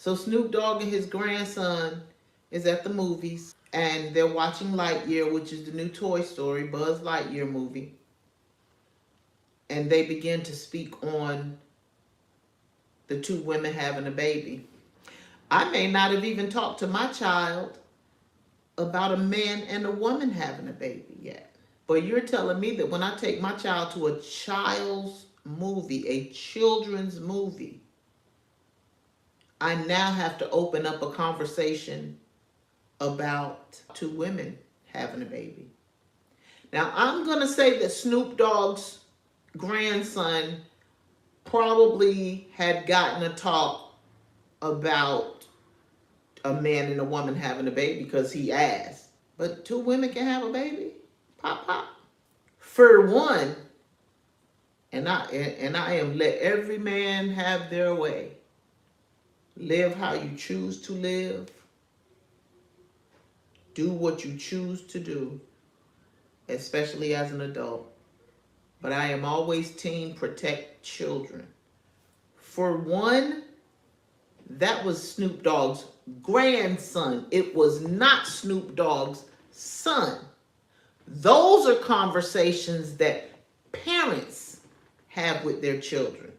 So Snoop Dogg and his grandson is at the movies, and they're watching Lightyear, which is the new Toy Story, Buzz Lightyear movie. And they begin to speak on the two women having a baby. I may not have even talked to my child about a man and a woman having a baby yet. But you're telling me that when I take my child to a child's movie, a children's movie, I now have to open up a conversation about two women having a baby. Now, I'm going to say that Snoop Dogg's grandson probably had gotten a talk about a man and a woman having a baby because he asked. But two women can have a baby? Pop, pop. For one, and I am let every man have their way. Live how you choose to live. Do what you choose to do, especially as an adult. But I am always team protect children. For one, that was Snoop Dogg's grandson. It was not Snoop Dogg's son. Those are conversations that parents have with their children,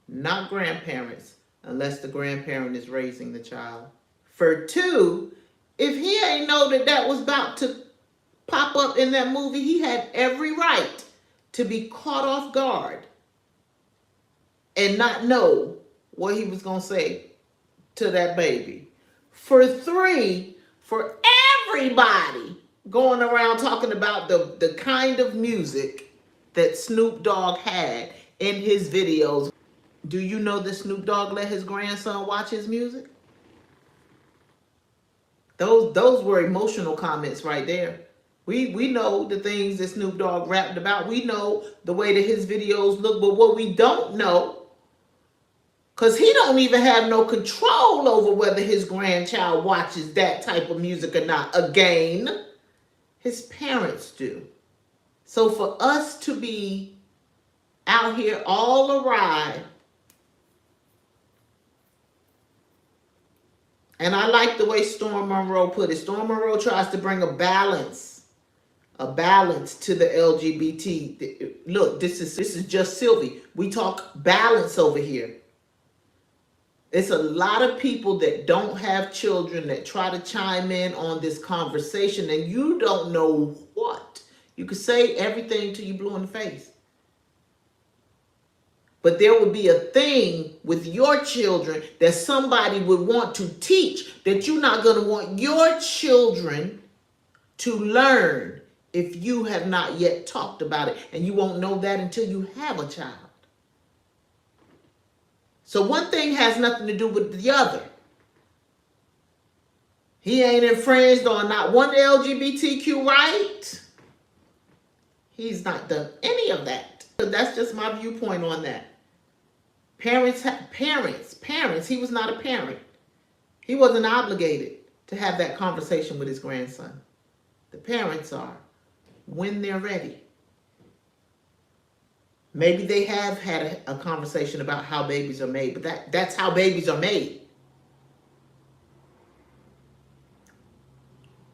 not grandparents, unless the grandparent is raising the child. For two, if he ain't know that that was about to pop up in that movie, he had every right to be caught off guard and not know what he was going to say to that baby. For three, for everybody going around talking about the kind of music that Snoop Dogg had in his videos. Do you know that Snoop Dogg let his grandson watch his music? Those were emotional comments right there. We know the things that Snoop Dogg rapped about. We know the way that his videos look, but what we don't know, because he don't even have no control over whether his grandchild watches that type of music or not. Again, his parents do. So for us to be out here all awry, and I like the way Storm Monroe put it. Storm Monroe tries to bring a balance to the LGBT. Look, this is just Sylvie. We talk balance over here. It's a lot of people that don't have children that try to chime in on this conversation, and you don't know what. You could say everything till you blue in the face. But there would be a thing with your children that somebody would want to teach that you're not going to want your children to learn if you have not yet talked about it. And you won't know that until you have a child. So one thing has nothing to do with the other. He ain't infringed on not one LGBTQ right. He's not done any of that. So that's just my viewpoint on that. Parents, he was not a parent. He wasn't obligated to have that conversation with his grandson. The parents are, when they're ready. Maybe they have had a conversation about how babies are made, but that's how babies are made.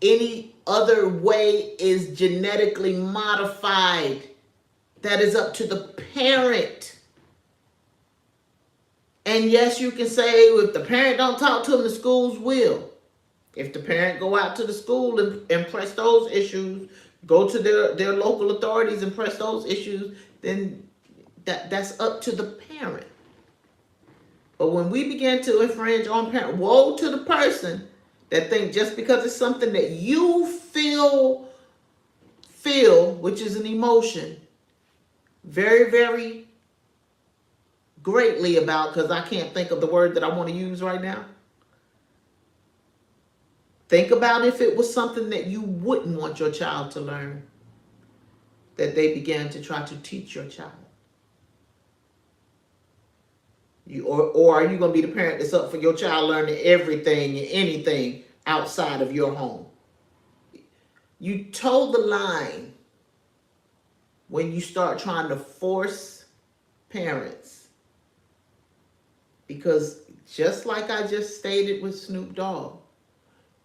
Any other way is genetically modified. That is up to the parent. And yes, you can say, if the parent don't talk to them, the schools will. If the parent go out to the school and press those issues, go to their local authorities and press those issues, then that's up to the parent. But when we begin to infringe on parent, woe to the person that think just because it's something that you feel, which is an emotion, very, very greatly about, because I can't think of the word that I want to use right now. Think about if it was something that you wouldn't want your child to learn, that they began to try to teach your child. Or are you going to be the parent that's up for your child learning everything and anything outside of your home? You toe the line when you start trying to force parents, because just like I just stated with Snoop Dogg.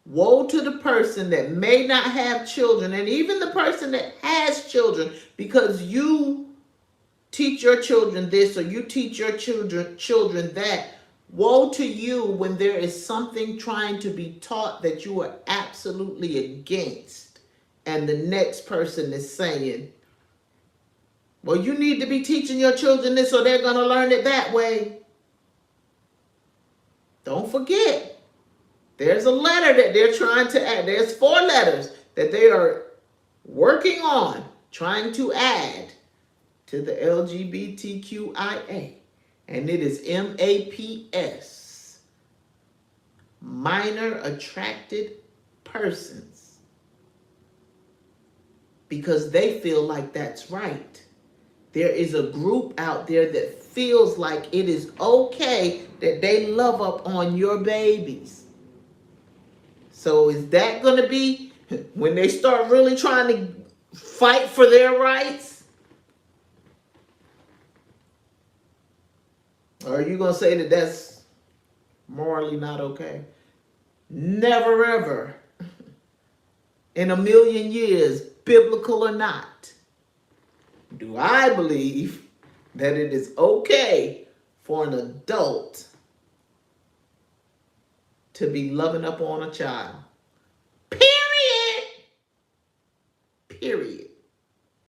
Woe to the person that may not have children, and even the person that has children, because you teach your children this or you teach your children that. Woe to you when there is something trying to be taught that you are absolutely against, and the next person is saying, well, you need to be teaching your children this or they're going to learn it that way. Don't forget, there's a letter that they're trying to add. There's 4 letters that they are working on trying to add to the LGBTQIA. And it is MAPS. Minor attracted persons. Because they feel like that's right. There is a group out there that feels like it is okay that they love up on your babies. So is that going to be when they start really trying to fight for their rights? Or are you going to say that that's morally not okay? Never ever in a million years, biblical or not, do I believe that it is okay for an adult to be loving up on a child.